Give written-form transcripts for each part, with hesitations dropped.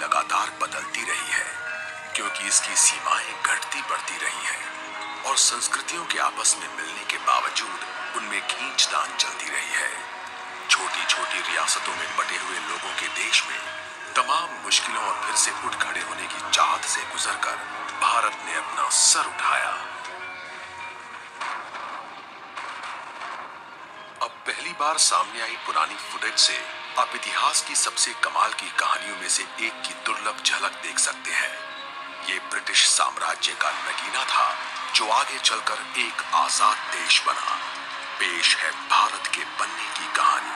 लगातार बदलती रही है, क्योंकि इसकी सीमाएं घटती बढ़ती रही हैं और संस्कृतियों के आपस में मिलने के बावजूद उनमें खींचतान चलती रही है। छोटी छोटी रियासतों में बटे हुए लोगों के देश में तमाम मुश्किलों और फिर से उठ खड़े होने की चाहत से गुजरकर भारत ने अपना सर उठाया। अब पहली बार सामने आई पुरानी फुटेज से आप इतिहास की सबसे कमाल की कहानियों में से एक की दुर्लभ झलक देख सकते हैं। ये ब्रिटिश साम्राज्य का नगीना था जो आगे चलकर एक आजाद देश बना। पेश है भारत के बनने की कहानी,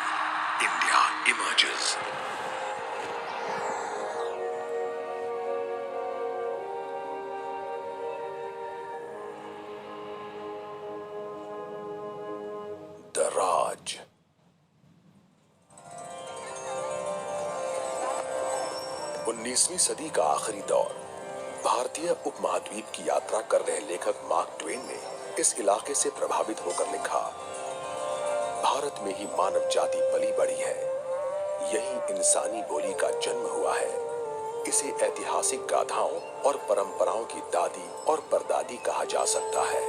इंडिया इमर्जेस। द राज। 19वीं सदी का आखिरी दौर। भारतीय उपमहाद्वीप की यात्रा कर रहे लेखक मार्क ट्वेन ने इस इलाके से प्रभावित होकर लिखा, भारत में ही मानव जाति पली बढ़ी है, यही इंसानी बोली का जन्म हुआ है। इसे ऐतिहासिक गाथाओं और परंपराओं की दादी और परदादी कहा जा सकता है।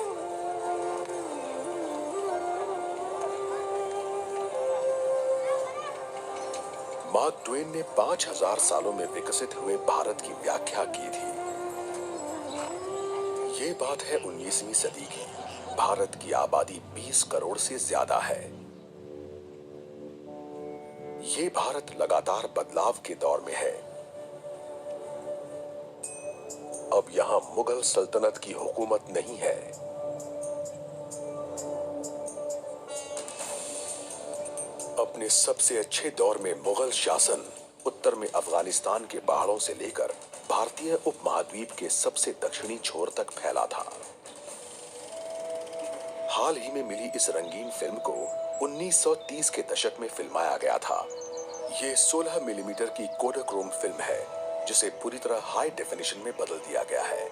मार्क ट्वेन ने 5000 सालों में विकसित हुए भारत की व्याख्या की थी। ये बात है 19वीं सदी की। भारत की आबादी 20 करोड़ से ज्यादा है। ये भारत लगातार बदलाव के दौर में है। अब यहां मुगल सल्तनत की हुकूमत नहीं है। अपने सबसे अच्छे दौर में मुगल शासन उत्तर में अफगानिस्तान के पहाड़ों से लेकर भारतीय उपमहाद्वीप के सबसे दक्षिणी छोर तक फैला था। हाल ही में मिली इस रंगीन फिल्म को 1930 के दशक में फिल्माया गया था। ये 16 मिलीमीटर की कोडाक्रोम फिल्म है, जिसे पूरी तरह हाई डेफिनेशन में बदल दिया गया है।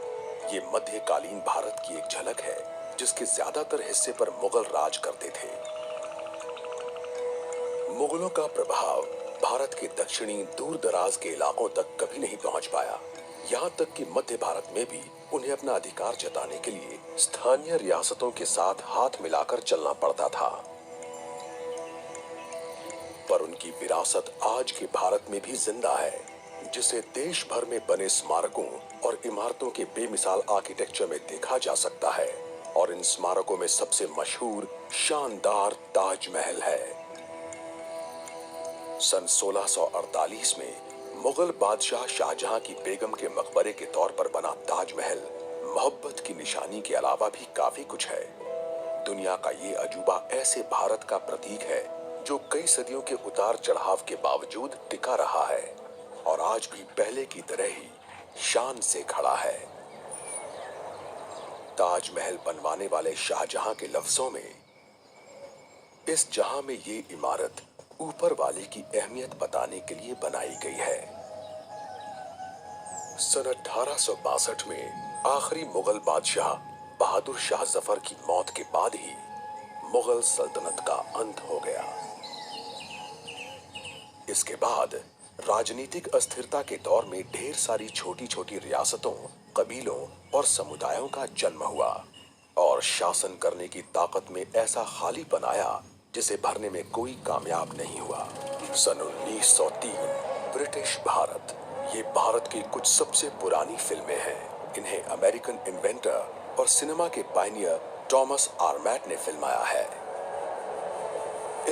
ये मध्यकालीन भारत की एक झलक है, जिसके ज्यादातर हिस्से पर मुगल राज करते थे। मुगलों का प्रभाव भारत के दक्षिणी दूर दराज के इलाकों तक कभी नहीं पहुंच पाया। यहाँ तक कि मध्य भारत में भी उन्हें अपना अधिकार जताने के लिए स्थानीय रियासतों के साथ हाथ मिलाकर चलना पड़ता था। पर उनकी विरासत आज के भारत में भी जिंदा है, जिसे देश भर में बने स्मारकों और इमारतों के बेमिसाल आर्किटेक्चर में देखा जा सकता है। और इन स्मारकों में सबसे मशहूर शानदार ताजमहल है। सन 1648 में मुगल बादशाह शाहजहां की बेगम के मकबरे के तौर पर बना ताजमहल मोहब्बत की निशानी के अलावा भी काफी कुछ है। दुनिया का ये अजूबा ऐसे भारत का प्रतीक है जो कई सदियों के उतार चढ़ाव के बावजूद टिका रहा है और आज भी पहले की तरह ही शान से खड़ा है। ताजमहल बनवाने वाले शाहजहां के लफ्जों में, इस जहां में ये इमारत ऊपर वाले की अहमियत बताने के लिए बनाई गई है। सन 1862 में आखिरी मुगल बादशाह बहादुर शाह जफर की मौत के बाद ही मुगल सल्तनत का अंत हो गया। इसके बाद राजनीतिक अस्थिरता के दौर में ढेर सारी छोटी छोटी रियासतों, कबीलों और समुदायों का जन्म हुआ और शासन करने की ताकत में ऐसा खालीपन आया जिसे भरने में कोई कामयाब नहीं हुआ। सन 1903 ब्रिटिश भारत। ये भारत की कुछ सबसे पुरानी फिल्में हैं। इन्हें अमेरिकन इन्वेंटर और सिनेमा के पायनियर थॉमस आर्मैट ने फिल्माया है।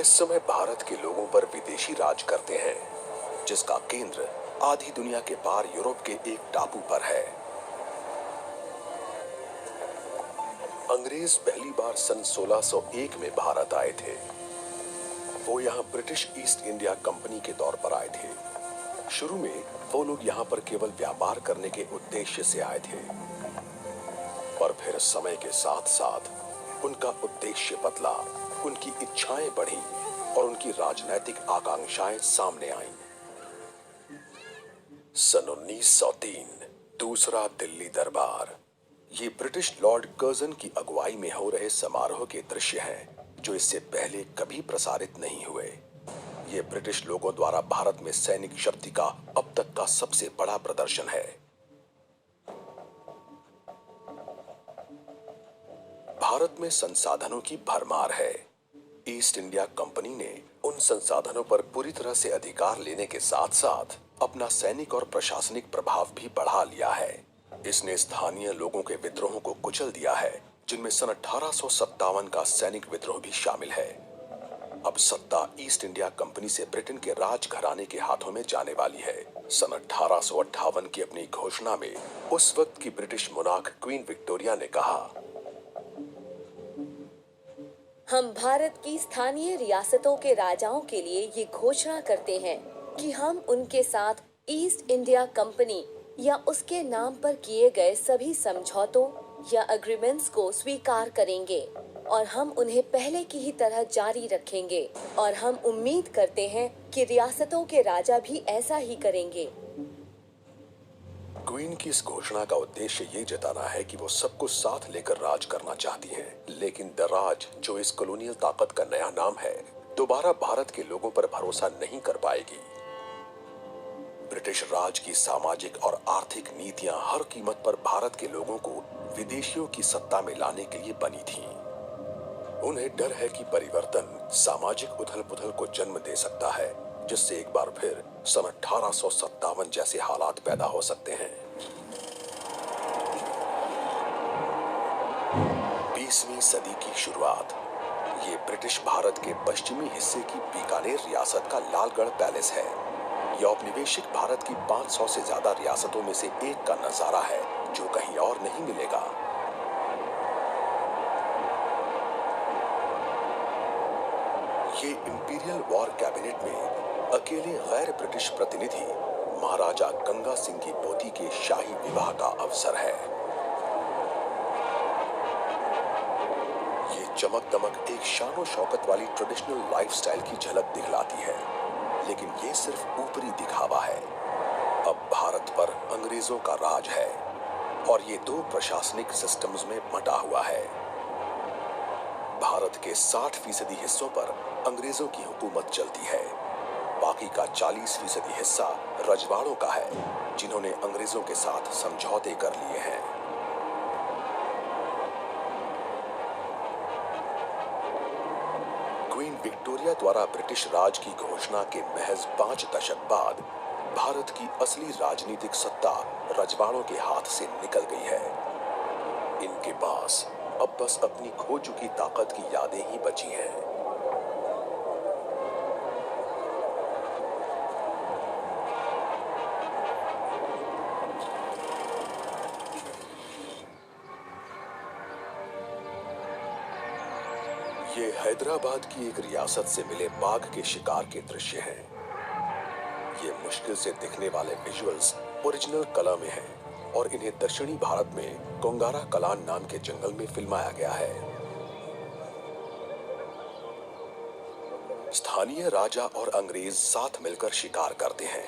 इस समय भारत के लोगों पर विदेशी राज करते हैं, जिसका केंद्र आधी दुनिया के पार यूरोप के एक टापू पर है। अंग्रेज पहली बार सन 1601 में भारत आए थे। वो यहाँ ब्रिटिश ईस्ट इंडिया कंपनी के तौर पर आए थे। शुरू में वो लोग यहाँ पर केवल व्यापार करने के उद्देश्य से आए थे, पर फिर समय के साथ साथ उनका उद्देश्य बदला, उनकी इच्छाएं बढ़ी और उनकी राजनैतिक आकांक्षाएं सामने आईं। सन 1903 दूसरा दिल्ली दरबार। ये ब्रिटिश लॉर्ड कर्जन की अगुवाई में हो रहे समारोह के दृश्य हैं, जो इससे पहले कभी प्रसारित नहीं हुए। ये ब्रिटिश लोगों द्वारा भारत में सैनिक शक्ति का अब तक का सबसे बड़ा प्रदर्शन है। भारत में संसाधनों की भरमार है। ईस्ट इंडिया कंपनी ने उन संसाधनों पर पूरी तरह से अधिकार लेने के साथ साथ अपना सैनिक और प्रशासनिक प्रभाव भी बढ़ा लिया है। इसने स्थानीय लोगों के विद्रोहों को कुचल दिया है, जिनमें सन 1857 का सैनिक विद्रोह भी शामिल है। अब सत्ता ईस्ट इंडिया कंपनी से ब्रिटेन के राज घराने के हाथों में जाने वाली है। सन 1858 की अपनी घोषणा में उस वक्त की ब्रिटिश मोनार्क क्वीन विक्टोरिया ने कहा, हम भारत की स्थानीय रियासतों के राजाओं के लिए ये घोषणा करते हैं कि हम उनके साथ ईस्ट इंडिया कंपनी या उसके नाम पर किए गए सभी समझौतों या एग्रीमेंट्स को स्वीकार करेंगे और हम उन्हें पहले की ही तरह जारी रखेंगे और हम उम्मीद करते हैं कि रियासतों के राजा भी ऐसा ही करेंगे। क्वीन की इस घोषणा का उद्देश्य ये जताना है कि वो सबको साथ लेकर राज करना चाहती हैं, लेकिन द राज, जो इस कॉलोनियल ताकत का नया नाम है, दोबारा भारत के लोगों पर भरोसा नहीं कर पाएगी। ब्रिटिश राज की सामाजिक और आर्थिक नीतियां हर कीमत पर भारत के लोगों को विदेशियों की सत्ता में लाने के लिए बनी थीं। उन्हें डर है कि परिवर्तन सामाजिक उथल-पुथल को जन्म दे सकता है, जिससे एक बार फिर सन 1857 जैसे हालात पैदा हो सकते हैं। 20वीं सदी की शुरुआत। ये ब्रिटिश भारत के पश्चिमी हिस्से की बीकानेर रियासत का लालगढ़ पैलेस है। यह औपनिवेशिक भारत की 500 से ज्यादा रियासतों में से एक का नजारा है, जो कहीं और नहीं मिलेगा। ये इंपीरियल वॉर कैबिनेट में अकेले गैर ब्रिटिश प्रतिनिधि महाराजा गंगा सिंह की पोती के शाही विवाह का अवसर है। ये चमक दमक एक शानो शौकत वाली ट्रेडिशनल लाइफस्टाइल की झलक दिखलाती है, लेकिन ये सिर्फ ऊपरी दिखावा है। अब भारत पर अंग्रेजों का राज है और ये दो प्रशासनिक सिस्टम्स में बंटा हुआ है। भारत के 60% हिस्सों पर अंग्रेजों की हुकूमत चलती है। बाकी का 40% हिस्सा रजवाड़ों का है, जिन्होंने अंग्रेजों के साथ समझौते कर लिए हैं। क्वीन विक्टोरिया द्वारा ब्रिटिश राज की घोषणा के महज 5 दशक बाद भारत की असली राजनीतिक सत्ता रजवाड़ों के हाथ से निकल गई है। इनके पास अब बस अपनी खो चुकी ताकत की यादें ही बची हैं। ये हैदराबाद की एक रियासत से मिले बाघ के शिकार के दृश्य हैं। ये मुश्किल से दिखने वाले विजुअल्स ओरिजिनल कला में हैं और इन्हें दक्षिणी भारत में कोंगारा कलान नाम के जंगल में फिल्माया गया है। स्थानीय राजा और अंग्रेज साथ मिलकर शिकार करते हैं।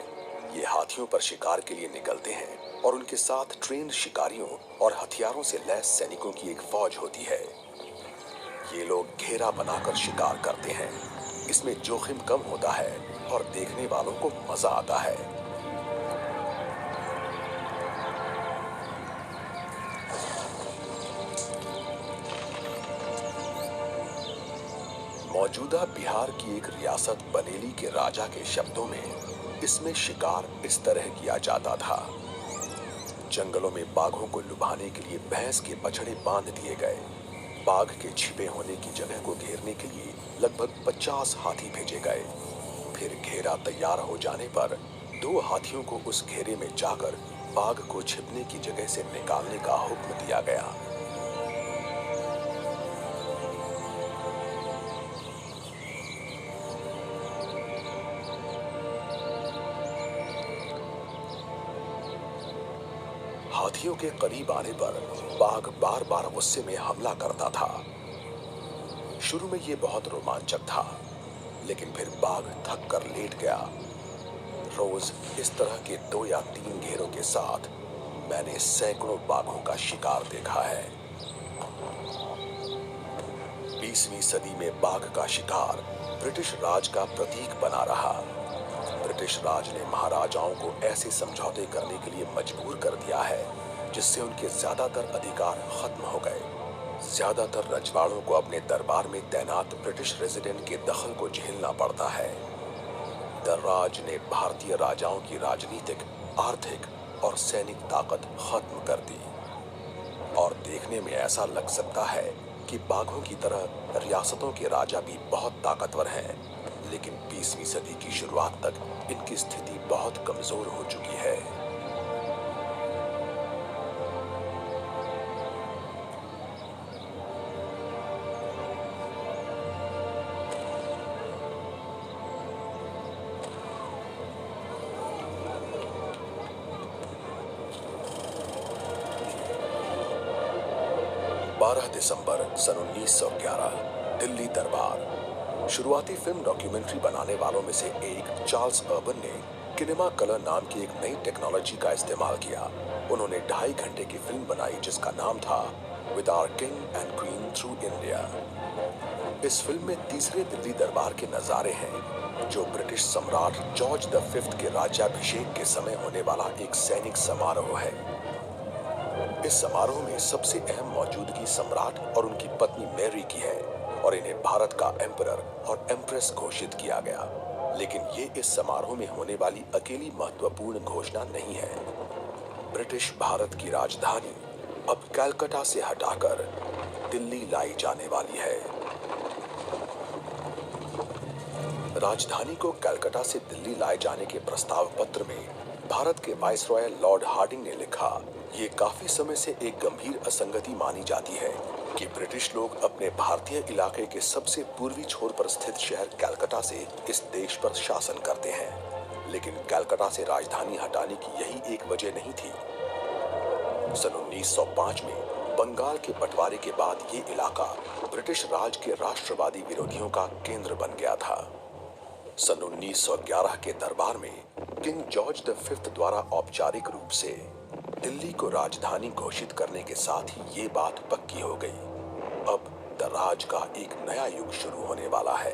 ये हाथियों पर शिकार के लिए निकलते हैं और उनके साथ ट्रेन्ड शिकारियों और हथियारों से लैस सैनिकों की एक फौज होती है। ये लोग घेरा बनाकर शिकार करते हैं। इसमें जोखिम कम होता है और देखने वालों को मजा आता है। मौजूदा बिहार की एक रियासत बनेली के राजा के शब्दों में इसमें शिकार इस तरह किया जाता था। जंगलों में बाघों को लुभाने के लिए भैंस के बछड़े बांध दिए गए। बाघ के छिपे होने की जगह को घेरने के लिए लगभग 50 हाथी भेजे गए। फिर घेरा तैयार हो जाने पर 2 हाथियों को उस घेरे में जाकर बाघ को छिपने की जगह से निकालने का हुक्म दिया गया। हाथियों के करीब आने पर बाघ बार बार गुस्से में हमला करता था। शुरू में यह बहुत रोमांचक था, लेकिन फिर बाघ थक कर लेट गया। रोज इस तरह के 2 या 3 घेरों के साथ मैंने सैकड़ों बाघों का शिकार देखा है। 20वीं सदी में बाघ का शिकार ब्रिटिश राज का प्रतीक बना रहा। ब्रिटिश राज ने महाराजाओं को ऐसे समझौते करने के लिए मजबूर कर दिया है जिससे उनके ज्यादातर अधिकार खत्म हो गए। ज्यादातर रजवाड़ों को अपने दरबार में तैनात ब्रिटिश रेजिडेंट के दखल को झेलना पड़ता है। दर्राज ने भारतीय राजाओं की राजनीतिक, आर्थिक और सैनिक ताकत खत्म कर दी और देखने में ऐसा लग सकता है कि बाघों की तरह रियासतों के राजा भी बहुत ताकतवर हैं, लेकिन 20वीं सदी की शुरुआत तक इनकी स्थिति बहुत कमजोर हो चुकी है। दिसंबर सन 1911 दिल्ली दरबार। शुरुआती फिल्म डॉक्यूमेंट्री बनाने वालों में से एक चार्ल्स अर्बन ने किनेमा कलर नाम की एक नई टेक्नोलॉजी का इस्तेमाल किया। उन्होंने 2.5 घंटे की फिल्म बनाई जिसका नाम था with our king and queen through India. इस फिल्म में तीसरे दिल्ली दरबार के नजारे हैं जो ब्रिटिश सम्राट जॉर्ज V के राज्याभिषेक के समय होने वाला एक सैनिक समारोह है। इस समारोह में सबसे अहम मौजूदगी सम्राट और उनकी पत्नी मैरी की है और इन्हें भारत का एम्परर और एम्प्रेस घोषित किया गया। लेकिन ये इस समारोह में होने वाली अकेली महत्वपूर्ण घोषणा नहीं है। ब्रिटिश भारत की राजधानी अब कलकत्ता से हटाकर दिल्ली लाई जाने वाली है। राजधानी को कलकत्ता से दिल्ली लाए जाने के प्रस्ताव पत्र में भारत के वाइसरॉय लॉर्ड हार्डिंग ने लिखा, ये काफी समय से एक गंभीर असंगति मानी जाती है कि ब्रिटिश लोग अपने भारतीय इलाके के सबसे पूर्वी छोर पर स्थित शहर कलकत्ता से इस देश पर शासन करते हैं, लेकिन कलकत्ता से राजधानी हटाने की यही एक वजह नहीं थी। सन 1905 में बंगाल के बंटवारे के बाद ये इलाका ब्रिटिश राज के राष्ट्रवादी विरोधियों का केंद्र बन गया था। सन 1911 के दरबार में किंग जॉर्ज V द्वारा औपचारिक रूप से दिल्ली को राजधानी घोषित करने के साथ ही ये बात पक्की हो गई। अब दर्राज का एक नया युग शुरू होने वाला है।